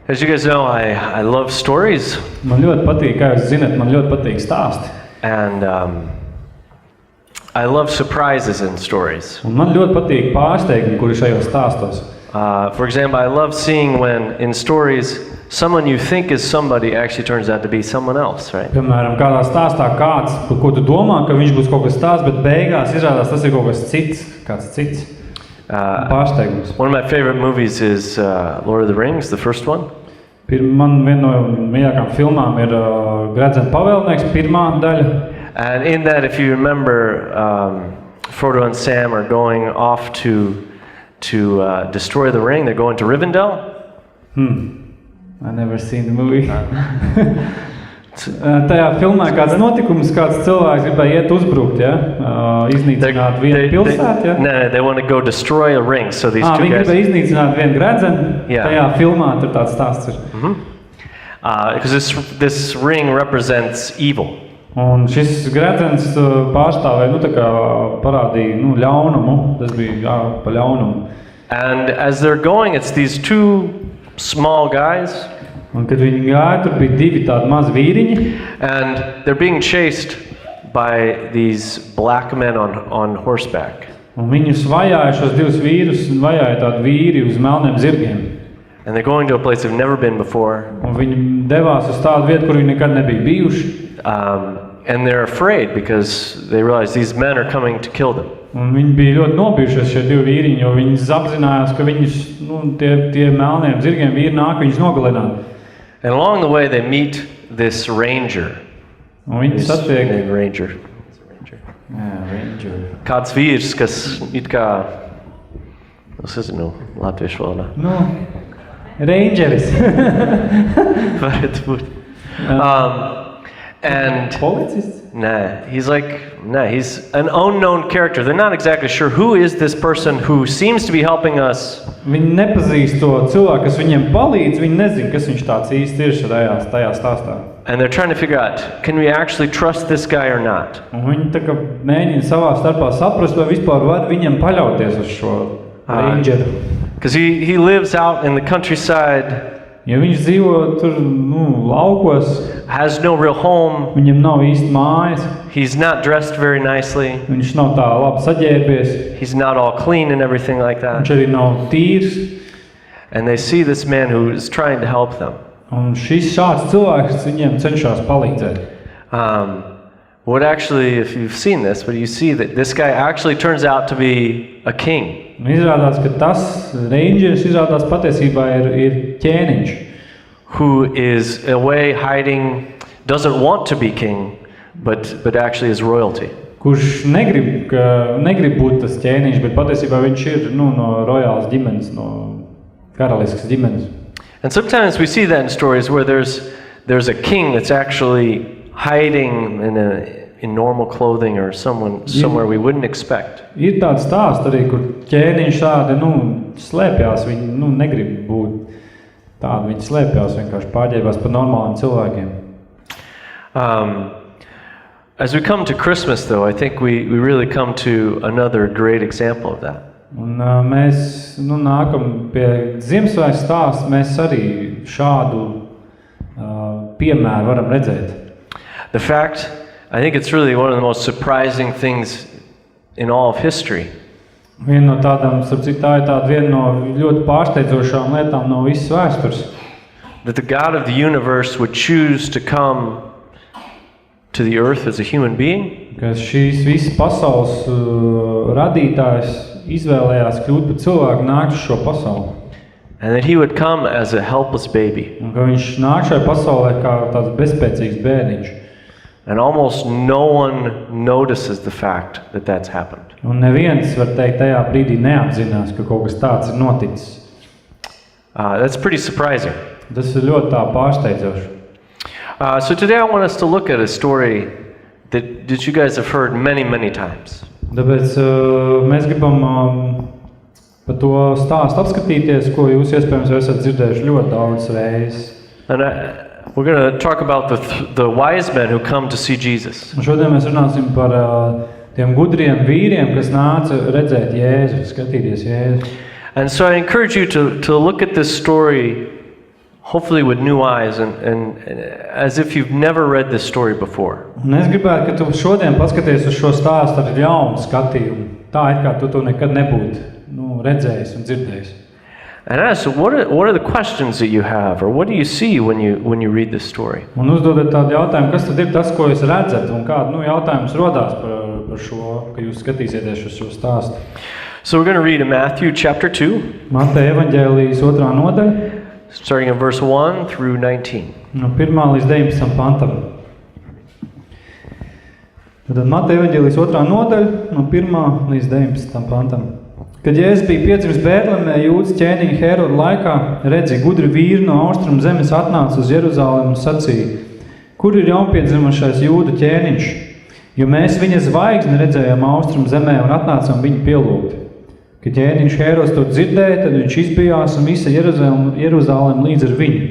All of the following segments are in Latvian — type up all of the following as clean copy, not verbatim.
As you guys know, I love stories. Man ļoti patīk, kā jūs zināt, man ļoti patīk stāsti. And I love surprises in stories. Un man ļoti patīk pārsteigumi, kuri šajos stāstos. For example, I love seeing when in stories someone you think is somebody actually turns out to be someone else, right? Piemēram, kādā stāstā kāds, par ko tu domā, ka viņš būs kaut kas tāds, bet beigās izrādās tas ir kaut kas cits, kāds cits. Pārsteigums. One of my favorite movies is Lord of the Rings, the first one. Man viena no mīļākām filmām ir Gradzena pavēlnieks, pirmā daļa. And in that, if you remember, Frodo and Sam are going off to destroy the ring. They're going to Rivendell. I never seen the movie. Tajā filmā kāds notikums, kāds cilvēks gribēja iet uzbrukt, ja? Iznīcināt vienu pilsētu, ja? No, they want to go destroy a ring. So these two viņi guys. gribēja iznīcināt vienu gredzenu. Yeah. Tajā filmā tur tāds stāsts ir. Because this ring represents evil. Un šis gredzens pārstāvēja, tā kā parādīja, ļaunumu. Tas bija pa ļaunumu. And as they're going, it's these two small guys. Un kad viņi gāja, tur bija divi tādi mazi vīriņi. And they're being chased by these black men on horseback. Un viņus vajāja šos divus vīrus un vajāja tādi vīri uz melniem zirgiem. And they're going to a place they've never been before. Un viņi devās uz tādu vietu, kur viņi nekad nebija bijuši. And they're afraid because they realize these men are coming to kill them. Un viņi bija ļoti nobijušies šie divi vīriņi, jo viņi apzinājās, ka viņus, tie melniem zirgiem vīri nāk viņus nogalināt. And along the way they meet this ranger. Un viņi satiek Ranger. Ranger. Kāds vīrs, kas it kā, es nezinu, latviešu valodā. Rangeris. Varētu būt. And policists? he's an unknown character. They're not exactly sure who is this person who seems to be helping us. Viņi nepazīst to cilvēku, kas viņiem palīdz, viņi nezina, kas viņš tāds īsti ir tajā stāstā. And they're trying to figure out, can we actually trust this guy or not? Un viņi tā kā mēģina savā starpā saprast, vai vispār var viņam paļauties uz šo rangeru. Because he lives out in the countryside. Ja viņš dzīvo tur, laukos, has no real home. Viņam nav īsti mājas. He's not dressed very nicely. Viņš nav tā labi saģērbies. He's not all clean and everything like that. Viņš arī nav tīrs. And they see this man who is trying to help them. Un šis šāds cilvēks viņiem cenšas palīdzēt. What actually, if you've seen this, but you see that this guy actually turns out to be a king. Izrādās, ka tas rangers izrādās patiesībā ir ķēniņš. Who is away hiding, doesn't want to be king, but actually is royalty. Kurš negrib būt tas ķēniņš, bet patiesībā viņš ir no rojālas ģimenes, no karaliskas ģimenes. And sometimes we see that in stories where there's a king that's actually hiding in normal clothing or somewhere we wouldn't expect. Ir tāds stāsts arī, kur ķēniņš tādi, slēpjās, viņi, negrib būt tādi, viņi slēpjās, vienkārši pārģērbās par normāliem cilvēkiem. As we come to Christmas, though, I think we really come to another great example of that. Un mēs, nākam pie Ziemassvētku stāsta, mēs arī šādu piemēru varam redzēt. The fact, I think it's really one of the most surprising things in all of history. Viena no tādām, starp citu, tā ir tāda viena no ļoti pārsteidzošām lietām no visas vēstures. That the God of the universe would choose to come to the earth as a human being. Ka šīs visas pasaules radītājs izvēlējās kļūt par cilvēku, nākt uz šo pasauli. And that he would come as a helpless baby. Un ka viņš nāk šai pasaulē kā tāds bezspēcīgs bērniņš. And almost no one notices the fact that that's happened. Un neviens, var teikt, tajā brīdī neapzinās, ka kaut kas tāds ir noticis. That's pretty surprising. Tas ir ļoti tā pārsteidzoši. So today I want us to look at a story that you guys have heard many, many times. Tāpēc mēs gribam par to stāstu apskatīties, ko jūs iespējams esat dzirdējuši ļoti daudz reizes. And we're going to talk about the wise men who come to see Jesus. Un šodien mēs runāsim par tiem gudriem vīriem, kas nāca redzēt Jēzu, skatīties Jēzu. And so I encourage you to look at this story hopefully with new eyes and as if you've never read this story before. Un es gribētu, ka tu šodien paskaties uz šo stāstu ar jaunu skatījumu. Tā it kā tu to nekad nebūtu redzējis un dzirdējis. And ask, what are the questions that you have, or what do you see when you read this story? Un uzdodat tādu jautājumu, kas tad ir tas, ko jūs redzat, un kādu jautājums rodās par šo, ka jūs skatīsieties uz šo stāstu. So we're going to read in Matthew chapter 2. Mateja evaņģēlijas 2. nodaļa. Starting in verse 1 through 19. No 1. līdz 19. pantam. Tad Mateja evaņģēlijas 2. nodaļa, no 1. līdz 19. pantam. Kad Jēzus bija piedzimis Bētlemē, Jūdas ķēniņa Heroda laikā, redzi, gudri vīri no austrumu zemes atnāca uz Jeruzalemi un sacīja: Kur ir jaunpiedzimušais Jūda ķēniņš? Jo mēs viņa zvaigzni redzējām austrumu zemē un atnācām viņu pielūgt. Kad ķēniņš Herods to dzirdēja, tad viņš izbijās un visa Jeruzalem līdz ar viņu.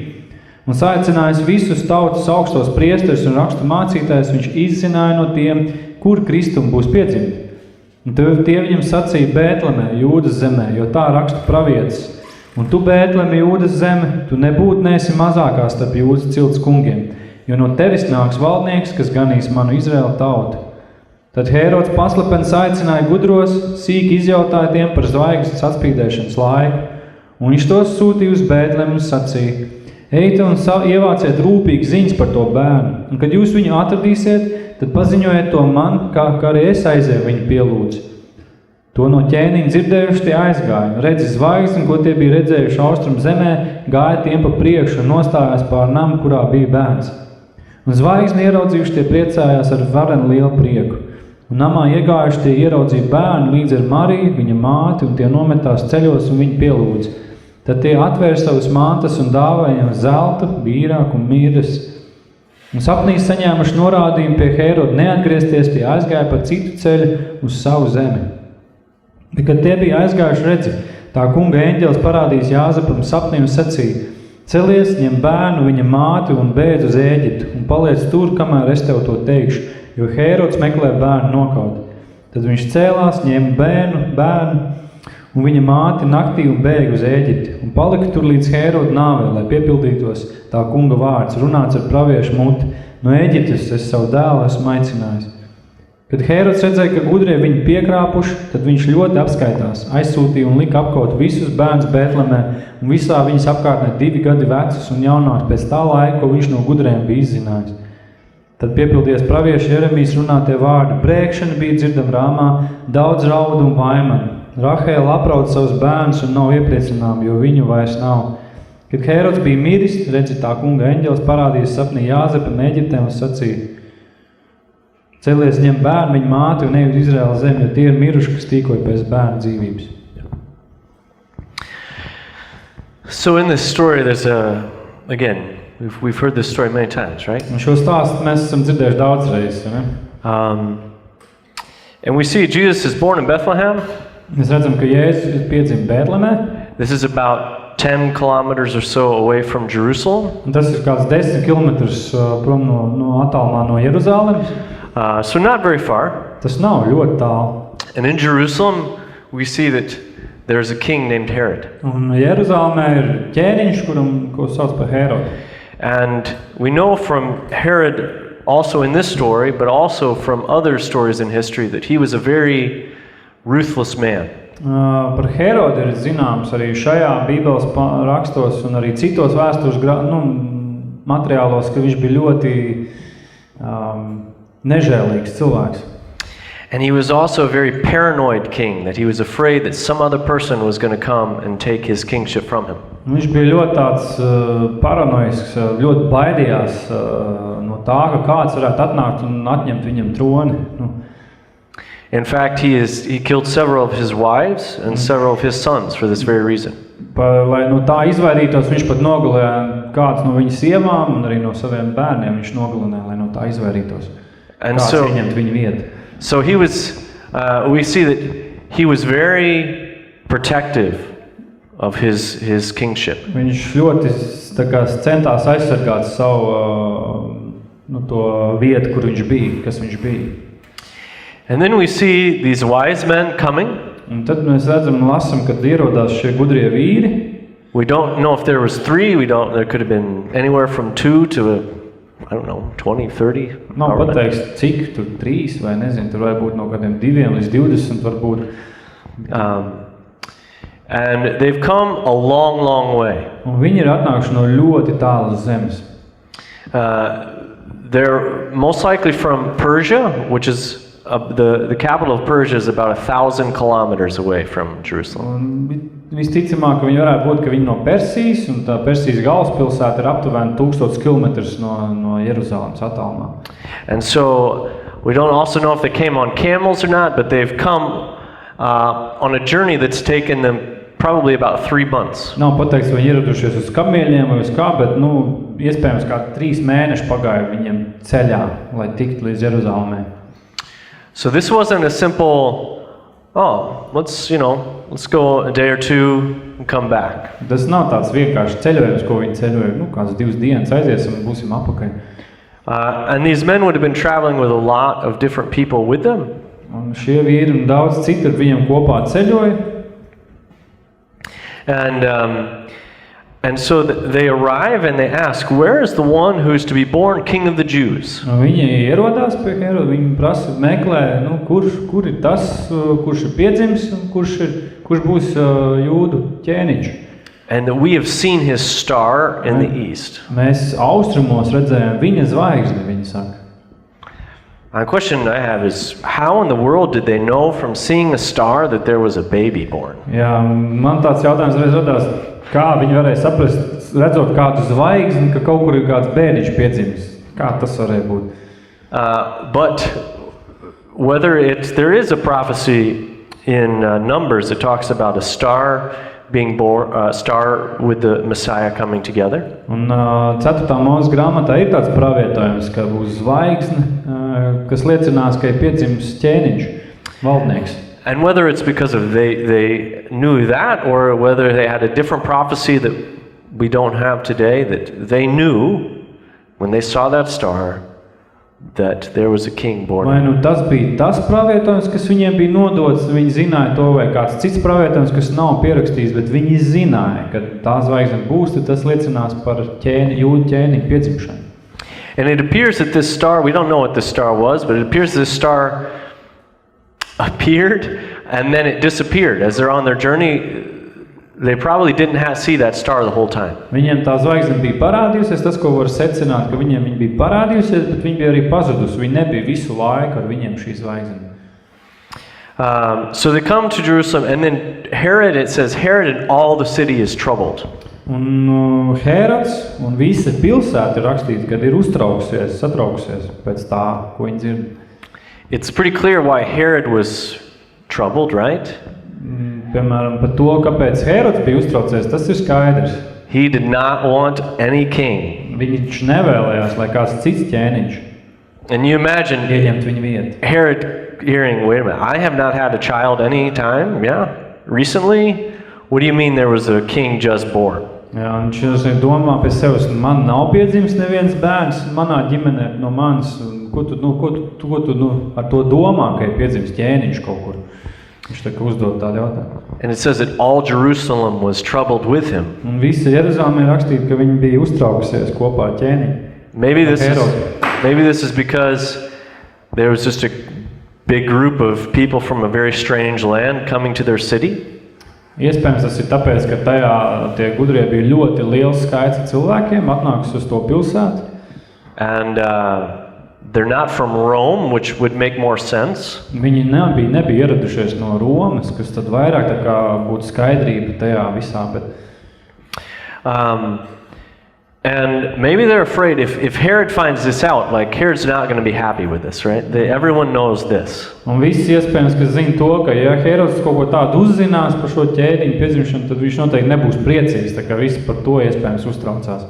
Un saicinājis visus tautas augstos priesterus un rakstu mācītājus, viņš izzināja no tiem, kur Kristum būs piedzimti. Un tie viņam sacīja Bētlemē, Jūdas zemē, jo tā raksta pravietis. Un tu, Bētleme, Jūdas zeme, tu nebūtu neesi mazākā starp Jūdas cilts kungiem, jo no tevis nāks valdnieks, kas ganīs manu Izraēlu tautu. Tad Herods paslepens aicināja gudros, sīki izjautāja tiem par zvaigznes atspīdēšanas laiku, un viņš tos sūtīja uz Bētlemi un sacīja: Ejiet un ievāciet rūpīgi ziņas par to bērnu, un kad jūs viņu atradīsiet, tad paziņojiet to man, kā arī es aizēju viņu pielūdzi. To no ķēniņa dzirdējuši tie aizgāja, redzi zvaigzni, ko tie bija redzējuši austrumu zemē, gāja tiem pa priekšu un nostājās pār namu, kurā bija bērns. Un zvaigzni ieraudzījuši tie priecājās ar varenu lielu prieku. Un namā iegājuši tie ieraudzīja bērnu līdz ar Mariju, viņa māti, un tie nometās ceļos un viņu pielūdzi. Tad tie atvēra savus mantas un dāvāja viņam zelta, vīrāku un mīras. Un sapnī saņēmuši norādījumu pie Heroda neatgriezties, tie aizgāja pa citu ceļu uz savu zemi. Bet, kad tie bija aizgājuši, redzi, tā kunga eņģelis parādījis Jāzepam sapnī un sacīja: Celies, ņem bērnu, viņa māti un beidz uz Ēģiptu, un paliec tur, kamēr es tev to teikšu, jo Herods meklē bērnu nokaut. Tad viņš cēlās, ņēma bērnu un viņa māti naktī un bēga uz Ēģipti, un palika tur līdz Heroda nāvē, lai piepildītos tā kunga vārds, runāts ar praviešu muti: No Ēģiptes es savu dēlu esmu aicinājis. Kad Herods redzēja, ka gudrie viņu piekrāpuši, tad viņš ļoti apskaitās, aizsūtīja un lika apkaut visus bērnus Bētlemē un visā viņas apkārtnē 2 gadi vecus un jaunākus pēc tā laika, ko viņš no gudriem bija izzinājis. Tad piepildies pravieša Jeremijas runātie vārdi: Brēkšana bija dzirdama Rāmā, daudz raudu un vaimanu. Rahēla apraud savus bērnus un nav iepriecinām, jo viņu vairs nav. Kad Herods bija miris, redzi, tā kunga eņģelis parādījis sapnī Jāzepam Eģiptē un sacīja: Celies, ņem bērnu, viņa māti un ej uz Izraēla zemi, jo tie ir miruši, kas tīkoja pēc bērnu dzīvības. So in this story, there's again, we've heard this story many times, right? Un šo stāstu mēs esam dzirdējuši daudz reizes, ne? And we see Jesus is born in Bethlehem. Mēs redzam, ka Jēzus ir piedzimis Bētlemē. This is about 10 kilometers or so away from Jerusalem. Un tas ir kāds 10 kilometrus prom no attālumā no Jeruzalemes. So not very far. Tas nav ļoti tālu. And in Jerusalem, we see that there's a king named Herod. Un Jeruzalemē ir ķēniņš, ko sauc par Herodu. And we know from Herod, also in this story, but also from other stories in history, that he was a very ruthless man. Par Herodu ir zināms arī šajā Bībeles rakstos un arī citos vēstures materiālos, ka viņš bija ļoti nežēlīgs cilvēks. And he was also a very paranoid king, that he was afraid that some other person was going to come and take his kingship from him. Viņš bija ļoti tāds paranoisks, ļoti baidījās no tā, ka kāds varētu atnākt un atņemt viņam troni. In fact, he killed several of his wives and several of his sons for this very reason. Lai no tā izvairītos, viņš pat nogalināja kāds no viņa sievām un arī no saviem bērniem viņš nogalināja, lai no tā izvairītos. Kāds ieņemt viņa vietu. So he was, we see that he was very protective of his kingship. Viņš ļoti centās aizsargāt savu to vietu, kur viņš bija, kas viņš bija. And then we see these wise men coming. Un tad mēs redzam un lasam, kad ierodās šie gudrie vīri. We don't know if there was 3. There could have been anywhere from 2 to, 20, 30. Nav pateiks, cik tur 3 vai nezinu, tur var būt no kādiem 2 līdz 20 varbūt. And they've come a long, long way. Un viņi ir atnākuši no ļoti tālas zemes. They're most likely from Persia, which is the capital of Persia is about 1,000 kilometers away from Jerusalem. Un visticamāk, ka viņi varētu būt, ka viņi no Persijas, un tā Persijas galvaspilsēta ir aptuveni 1000 kilometrus no Jeruzalemes attālumā. And so we don't also know if they came on camels or not, but they've come on a journey that's taken them probably about 3 months. Nav pateikts, vai ieradušies uz kamieļiem vai uz kā, bet, iespējams, kā 3 mēneši pagāja viņiem ceļā, lai tiktu līdz Jeruzalemē. So this wasn't a simple, let's go a day or 2 and come back. Tas nav tāds vienkārši ceļojums, ko viņi ceļoja, kāds 2 dienas aiziesim un būsim apakaļ. And these men would have been traveling with a lot of different people with them. Un šie vīri un daudz citu ar viņiem kopā ceļoja. And so they arrive and they ask, where is the one who is to be born king of the Jews? Viņi ierodās pie Heroda, viņi prasa, meklē, kur ir tas, kurš ir piedzimis un kurš būs jūdu ķēniņš. And we have seen his star in the east. Mēs austrumos redzējām viņa zvaigzni, viņi saka. The question I have is, how in the world did they know from seeing a star that there was a baby born? Jā, man tāds jautājums reiz radās, kā viņi varēja saprast, redzot kādu zvaigzni, ka kaut kur ir kāds bērniņš piedzimis. Kā tas varēja būt? But whether there is a prophecy in Numbers that talks about a star being born, star with the Messiah coming together. Un 4. Mūzes grāmatā ir tāds pravietojums, ka būs zvaigzne, kas liecinās, ka ir piedzimis ķēniņš, valdnieks. And whether it's because of they knew that, or whether they had a different prophecy that we don't have today, that they knew when they saw that star that there was a king born. Vai tas bija tas pravietojums, kas viņiem bija nodots, viņi zināja to, vai kāds cits pravietojums, kas nav pierakstīts, bet viņi zināja, ka tā zvaigzne būs, tad tas liecinās par jūdu ķēniņu piedzimšanu. And it appears that this star, we don't know what this star was, but it appears this star appeared and then it disappeared. As they're on their journey, they probably didn't see that star the whole time. Viņiem tā zvaigzne bija parādījusies, tas, ko var secināt, ka viņa bija parādījusies, bet viņa bija arī pazudusi. Viņa nebija visu laiku ar viņiem šī zvaigzne. So they come to Jerusalem, and then Herod, it says, Herod and all the city is troubled. Un Herods un visa pilsēta ir rakstīta, kad ir satraukusies pēc tā, ko viņi dzird. It's pretty clear why Herod was troubled, right? Piemēram, par to, kāpēc Herods bija uztraucies, tas ir skaidrs. He did not want any king. Viņš nevēlējās, lai kāds cits ķēniņš And you imagine ieņemt viņa vietu. Herod hearing, wait a minute, I have not had a child any time, recently? What do you mean there was a king just born? Jā, un viņš domā pie sevis, man nav piedzimis neviens bērns manā ģimenē no manis. Ko tu ar to domā, ka ir piedzimis ķēniņš kaut kur? Viņš tā kā uzdod tādu jautājumu. And it says that all Jerusalem was troubled with him. Un visa Jeruzaleme ir rakstīta, ka viņi bija uztraukusies kopā ar ķēniņu. Maybe this is because there was just a big group of people from a very strange land coming to their city. Iespējams, tas ir tāpēc, ka tajā tie gudrie bija ļoti liels skaits cilvēkiem, atnākus uz to pilsētu. And they're not from Rome, which would make more sense. Viņi nebija ieradušies no Romas, kas tad vairāk tā kā būtu skaidrība tajā visā, bet and maybe they're afraid if Herod finds this out, like Herod's not going to be happy with this, right? Everyone knows this. Un viss iespējams, ka zina to, ka ja Herods kaut ko tādu uzzinās par šo ķēniņu piedzimšanu, tad viņš noteikti nebūs priecīgs, tā kā visi par to iespējams uztraucās.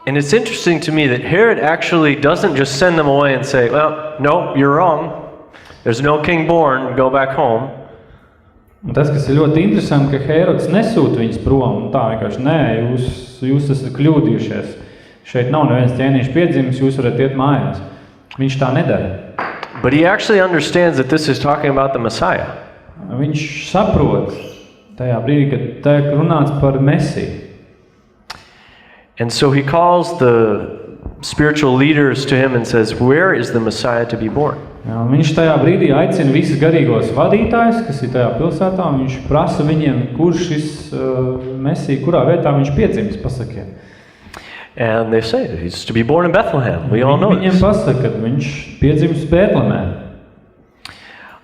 And it's interesting to me that Herod actually doesn't just send them away and say, well, no, you're wrong. There's no king born, go back home. Un tas, kas ir ļoti interesanti, ka Herods nesūta viņus prom, un tā vienkārši, nē, jūs esat kļūdījušies. Šeit nav neviens ķēniņš piedzimis, jūs varat iet mājās. Viņš tā nedara. But he actually understands that this is talking about the Messiah. Viņš saprot, tajā brīdī, kad tiek runāts par Mesiju. And so he calls the spiritual leaders to him and says, where is the Messiah to be born? Jā, viņš tajā brīdī aicina visus garīgos vadītājus, kas ir tajā pilsētā, un viņš prasa viņiem, kurš šis Mesija, kurā vietā viņš piedzimis, pasakiet. And they say, he's to be born in Bethlehem. We all know this. Viņiem pasaka, ka viņš piedzimis Bētlemē.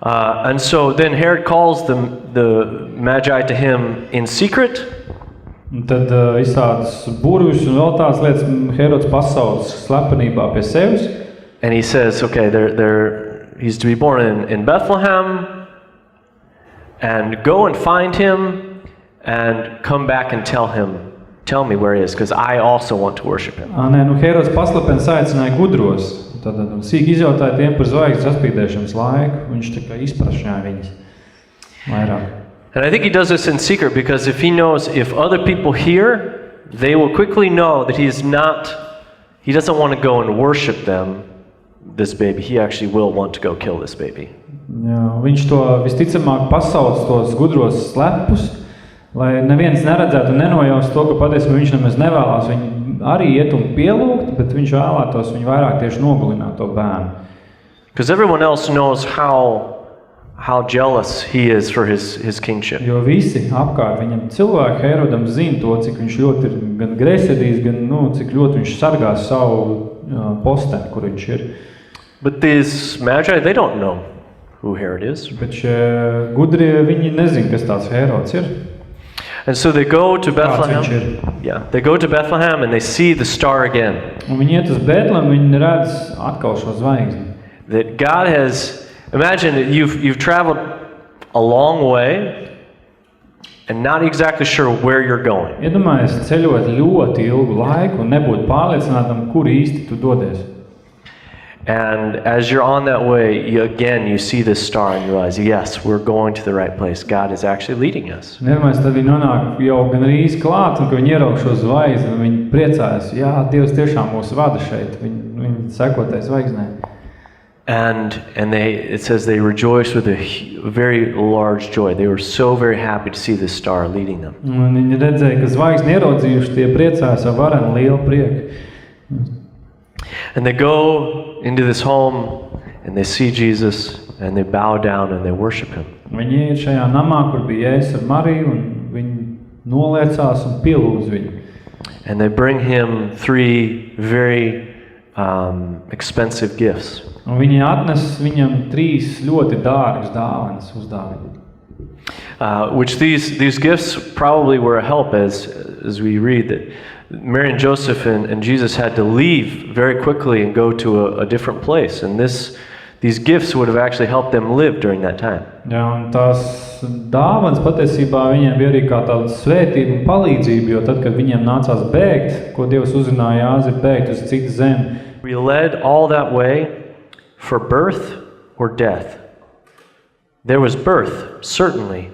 And so then Herod calls the Magi to him in secret. Un tad izsādas burvjus un vēl tās lietas Herods pasaules slepenībā pie sevis. And he says, okay, he's to be born in Bethlehem, and go and find him, and come back and tell me where he is, because I also want to worship him. Nē, nu Herods paslepens aicināja gudros, tad sīk izjautāja tiem par zvaigznes saspīdēšanas laiku, viņš tā kā izprašņāja viņus vairāk. And I think he does this in secret because if he knows if other people hear, they will quickly know that he doesn't want to go and worship them, this baby. He actually will want to go kill this baby. Jā, viņš to visticamāk pasauc tos gudros slepus, lai neviens neredzētu un nenojaust to, ka patiesībā viņš nemaz nevēlās viņu arī iet un pielūgt, bet viņš vēlētos viņu vairāk tieši nogalināt to bērnu. Because everyone else knows how jealous he is for his kingship. Jo visi apkārt viņam cilvēki Herodam zina to, cik viņš ļoti ir gan greizsirdīgs, gan cik ļoti viņš sargās savu posteni, kur viņš ir. But these Magi, they don't know who Herod is. Bet šie gudrie, viņi nezin, kas tāds Herods ir. And so they go to Bethlehem. Yeah, they go to Bethlehem and they see the star again. Un viņi iet uz Bētlem, viņi redz atkal šo zvaigzni. That God has, imagine that you've traveled a long way and not exactly sure where you're going. Iedomājies ceļot ļoti ilgu laiku un nebūt pārliecinātam, kur īsti tu dodies. And as you're on that way, you see this star and you realize, yes, we're going to the right place. God is actually leading us. Iedomājies, tad viņi nonāk jau gan rīz klāt, un ka viņi ieraug šo zvaigzni, un viņi priecājas, jā, Dievs tiešām mūs vada šeit, viņi seko tai zvaigznē. And it says they rejoiced with a very large joy. They were so very happy to see this star leading them. Un viņi redzēja, ka zvaigzni ieraudzījuši, tie priecājas ar varenu lielu prieku. And they go into this home and they see Jesus and they bow down and they worship him. Viņi ir šajā namā, kur bija Jēzus ar Mariju, un viņi noliecās un pielūdz viņu. And they bring him 3 very expensive gifts. Un viņi atnes viņam 3 ļoti dārgas dāvanas uzdāvina. Which these gifts probably were a help as we read that Mary and Joseph and Jesus had to leave very quickly and go to a different place. And these gifts would have actually helped them live during that time. Jā, un tās dāvanas patiesībā viņiem bija arī kā tāda svētība un palīdzība, jo tad, kad viņiem nācās bēgt, ko Dievs uzrunāja Jāzi, bēgt uz citu zemi. We led all that way for birth or death. There was birth, certainly.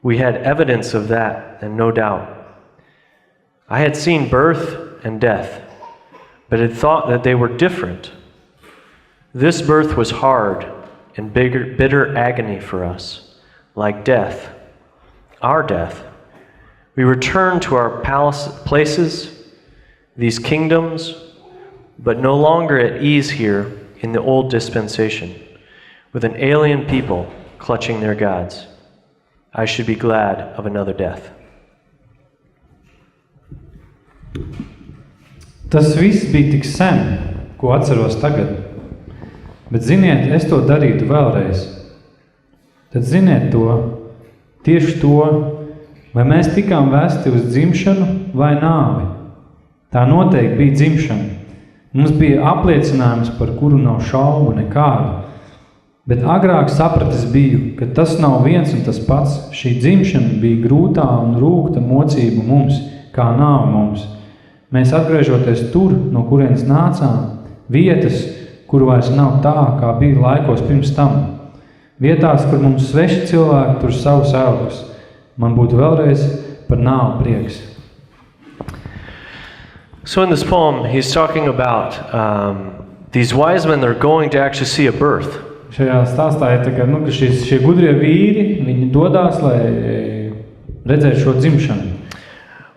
We had evidence of that, and no doubt. I had seen birth and death, but had thought that they were different. This birth was hard and bitter agony for us, like death, our death. We returned to our places, these kingdoms, but no longer at ease here in the old dispensation, with an alien people clutching their gods. I should be glad of another death. Tas viss bija tik sen, ko atceros tagad. Bet ziniet, es to darītu vēlreiz. Tad ziniet to, tieši to, vai mēs tikām vēsti uz dzimšanu vai nāvi. Tā noteikti bija dzimšana. Mums bija apliecinājums, par kuru nav šaubu nekādu. Bet agrāk sapratis biju, ka tas nav viens un tas pats. Šī dzimšana bija grūtā un rūgta mocība mums, kā nāve mums. Mēs atgriežoties tur, no kurienes nācām, vietas, kur vairs nav tā, kā bija laikos pirms tam. Vietās, kur mums sveši cilvēki tur savus elgus. Man būtu vēlreiz par nāvu prieks. So in this poem, he's talking about these wise men that are going to actually see a birth. Šajā stāstā ir tā, ka šie gudrie vīri, viņi dodās, lai redzēt šo dzimšanu.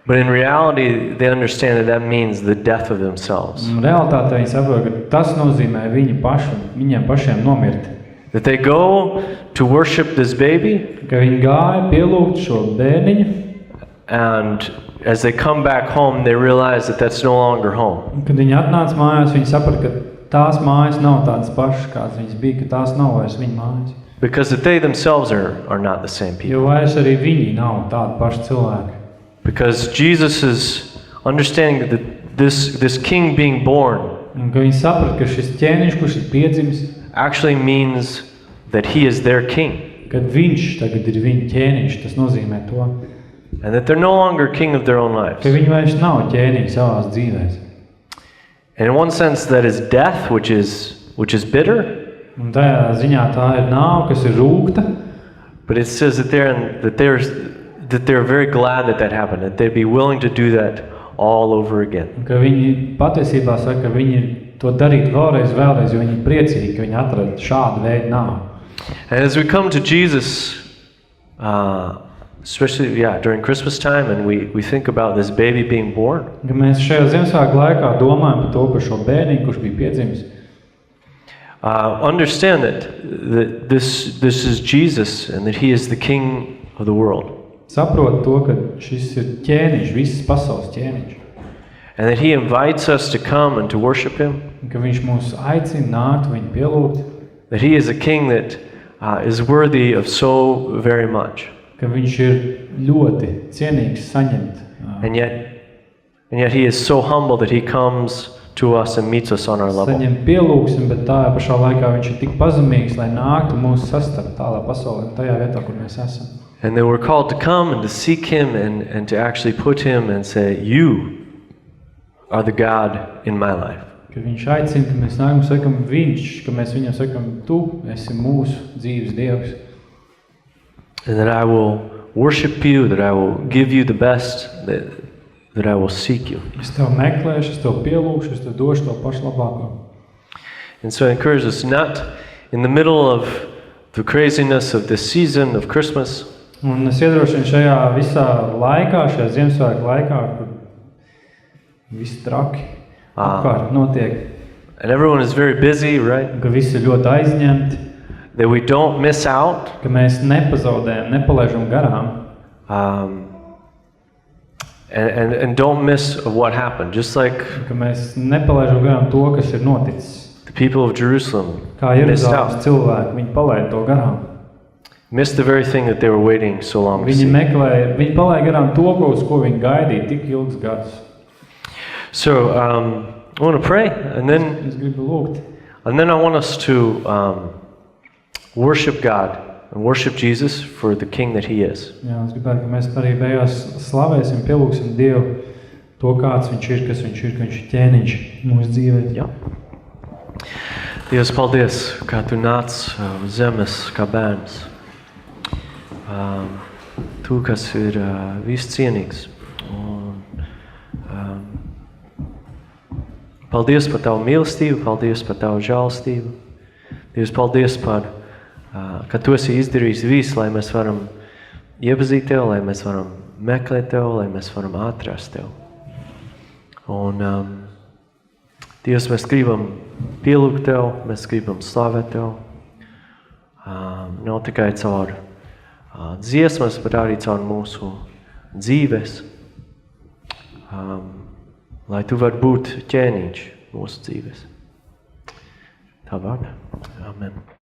But in reality, they understand that that means the death of themselves. Realitātē viņi saprot, ka tas nozīmē viņiem pašiem nomirt. That they go to worship this baby, Ka viņi gāja pielūgt šo bērniņu, and as they come back home, they realize that that's no longer home. un kad viņi atnāca mājās, viņi saprata, ka tās mājas nav tādas pašas, kādas viņas bija, ka tās nav vairs viņa mājas. Because that they themselves are not the same people. Jo vairs arī viņi nav tādi paši cilvēki. Because Jesus is understanding that this king being born Un ka viņi saprata, ka šis ķēniņš, kurš ir piedzimis, actually means that he is their king. kad viņš tagad ir viņa ķēniņš, tas nozīmē to, And that they're no longer king of their own lives. ka viņi vairs nav ķēniņi savās dzīvēs. And in one sense that is death, which is bitter, Un tajā ziņā tā ir nāve, kas ir rūgta, but it says that they're very glad that happened, that they'd be willing to do that all over again. un ka viņi patiesībā saka, ka viņi to darītu vēlreiz, jo viņi ir priecīgi, ka viņi atrada šādu veidu nāvi. And as we come to Jesus, especially during Christmas time, and we think about this baby being born, Ka mēs šajā Ziemassvētku laikā domājam par to, par šo bērniņu, kurš bija piedzimis. understand that this is Jesus and that he is the king of the world. Saprot to, ka šis ir ķēniņš, visas pasaules ķēniņš. And that he invites us to come and to worship him. Un ka viņš mūs aicina nākt, viņu pielūgt. That he is a king that is worthy of so very much. Ka viņš ir ļoti cienīgs saņemt. And yet he is so humble that he comes to us and meets us on our level. Saņemt pielūgsim, bet tā pašā laikā viņš ir tik pazemīgs, lai nāktu mūsu sastapt tādā pasaulē, tajā vietā, kur mēs esam. And they were called to come and to seek him and to actually put him and say, you are the God in my life. Ka viņš aicina, ka mēs nākam sakam viņš, ka mēs viņam sakam, tu esi mūsu dzīves Dievs. And that I will worship you, that I will give you the best, that I will seek you. Es tev meklēšu, es tev pielūgšu, es tev došu to pašu labāko. And so I encourage us not in the middle of the craziness of this season of Christmas, Un es iedrošinu šajā visā laikā, šajā Ziemassvētku laikā, kur viss traki apkārt notiek, and everyone is very busy, right? ka visi ir ļoti aizņemti, That we don't miss out. ka mēs nepazaudējam, nepalaižam garām, And don't miss of what happened. Just like ka mēs nepalaižam garām to, kas ir noticis. the people of Jerusalem Kā missed Jeruzalemes out. cilvēki, viņi palaida to garām. Missed the very thing that they were waiting so long to Viņi see. viņi palaida garām to, uz ko viņi gaidīja tik ilgus gadus. So I want to pray, and Es gribu lūgt. then I want us to worship God and worship Jesus for the King that He is. Jā, es gribētu, ka mēs arī beigās slavēsim, pielūgsim Dievu to, kāds viņš ir, kas viņš ir, ka viņš ir ķēniņš mūsu dzīvē. Jā. Dievs, paldies, kā Tu nāc uz zemes kā bērns. Tu, kas ir viscienīgs. Paldies par Tavu mīlestību, paldies par Tavu žēlastību. Dievs, paldies par, ka Tu esi izdarījis visu, lai mēs varam iepazīt Tev, lai mēs varam meklēt Tev, lai mēs varam atrast Tev. Un Dievs, mēs gribam pielūgt Tev, mēs gribam slavēt Tev. Nav tikai caur dziesmas, bet arī caur mūsu dzīves. Lai Tu vari būt ķēniņš mūsu dzīves. Tā vārdā. Amen.